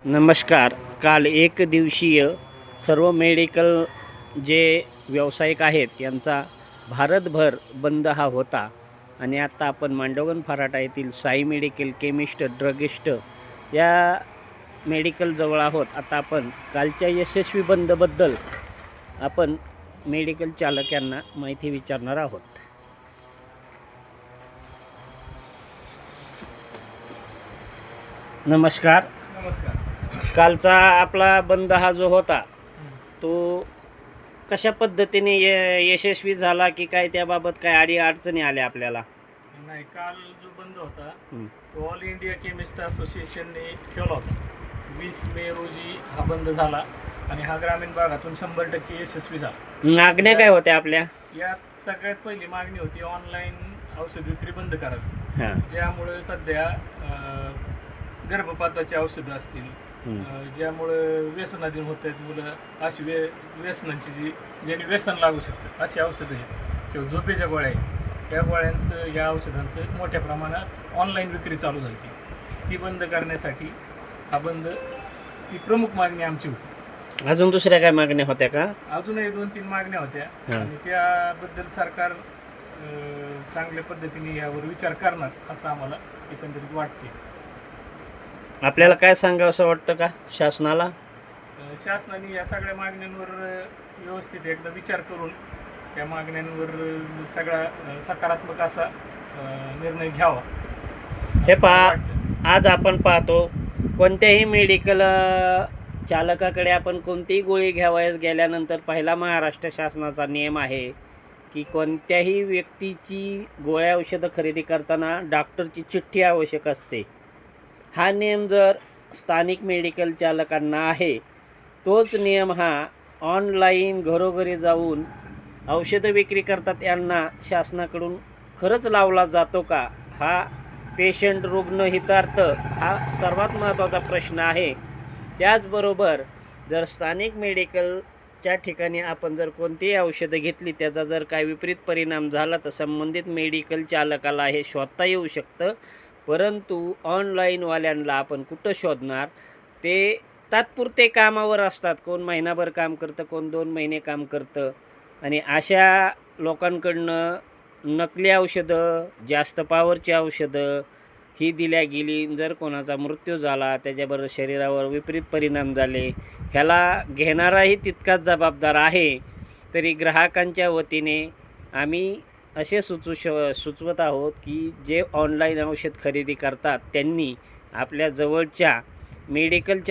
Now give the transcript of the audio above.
नमस्कार. काल एक दिवसीय सर्व मेडिकल जे व्यावसायिक आहेत यांचा भारतभर बंद हा होता आणि आता आपण मांडवगण फराटा येथील साई मेडिकल केमिस्ट ड्रगिस्ट या मेडिकलजवळ आहोत. आता आपण कालच्या यशस्वी बंदबद्दल आपण मेडिकल चालक यांना माहिती विचारणार आहोत. नमस्कार. नमस्कार. कालचा आपला बंद हा जो होता तो कशा पद्धतीने यशस्वी झाला की काय, त्याबाबत काय अडचणी आल्या आपल्याला? नाही, काल जो बंद होता हं. तो ऑल इंडिया केमिस्ट असोसिएशनने ठेवला होता. 20 मे रोजी हा बंद झाला आणि हा ग्रामीण भागातून 100% यशस्वी झाला. मागण्या काय होत्या आपल्या? यात सगळ्यात पहिली मागणी होती ऑनलाईन औषध विक्री बंद करावी, हां. ज्यामुळे सध्या गर्भपाताची औषधं असतील, ज्यामुळे व्यसनाधीन होत आहेत मुलं, अशी व्यसनांची ज्यांनी व्यसन लागू शकतात अशी औषधं आहेत किंवा झोपेच्या गोळ्या आहेत, या गोळ्यांचं या औषधांचं मोठ्या प्रमाणात ऑनलाईन विक्री चालू झाली. ती बंद करण्यासाठी हा बंद ती प्रमुख मागणी आमची होती. अजून दुसऱ्या काय मागण्या होत्या का? अजूनही 2-3 मागण्या होत्या हां. आणि त्याबद्दल सरकार चांगल्या पद्धतीने यावर विचार करणार असं आम्हाला एकंदरीत वाटते. आपल्याला काय सांगावं वाटतं का शासनाला? शासनाने या सगळ्या मागण्यांवर व्यवस्थित एकदा विचार करून त्या मागण्यांवर सगळा सकारात्मक असा निर्णय घ्यावा. हे पहा, आज आपण पाहतो कोणत्याही मेडिकल चालकाकडे आपण कोणतीही गोळी घ्यावयास गेल्यानंतर पहिला महाराष्ट्र शासनाचा नियम आहे की कोणत्याही व्यक्तीची गोळ्या औषधं खरेदी करताना डॉक्टरची चिठ्ठी आवश्यक असते. हा नियम जर स्थानिक मेडिकल चालकांना आहे, तोच नियम हा ऑनलाईन घरोघरी जाऊन औषधं विक्री करतात यांना शासनाकडून खरंच लावला जातो का? हा पेशंट रुग्ण हितार्थ हा सर्वात महत्त्वाचा प्रश्न आहे. त्याचबरोबर जर स्थानिक मेडिकलच्या ठिकाणी आपण जर कोणतीही औषधं घेतली, त्याचा जर काय विपरीत परिणाम झाला तर संबंधित मेडिकल चालकाला हे शोधता येऊ शकतं. परंतु ऑनलाईनवाल्यांना आपण कुठं शोधणार? ते तात्पुरते कामावर असतात. कोण महिनाभर काम करतं, कोण 2 महिने काम करतं आणि अशा लोकांकडनं नकली औषधं, जास्त पॉवरची औषधं ही दिल्या गेली. जर कोणाचा मृत्यू झाला, त्याच्याबरोबर शरीरावर विपरीत परिणाम झाले, ह्याला घेणाराही तितकाच जबाबदार आहे. तरी ग्राहकांच्या वतीने आम्ही असे सुचवत आहोत की जे ऑनलाईन औषध खरेदी करतात त्यांनी आपल्या जवळच्या मेडिकलच्या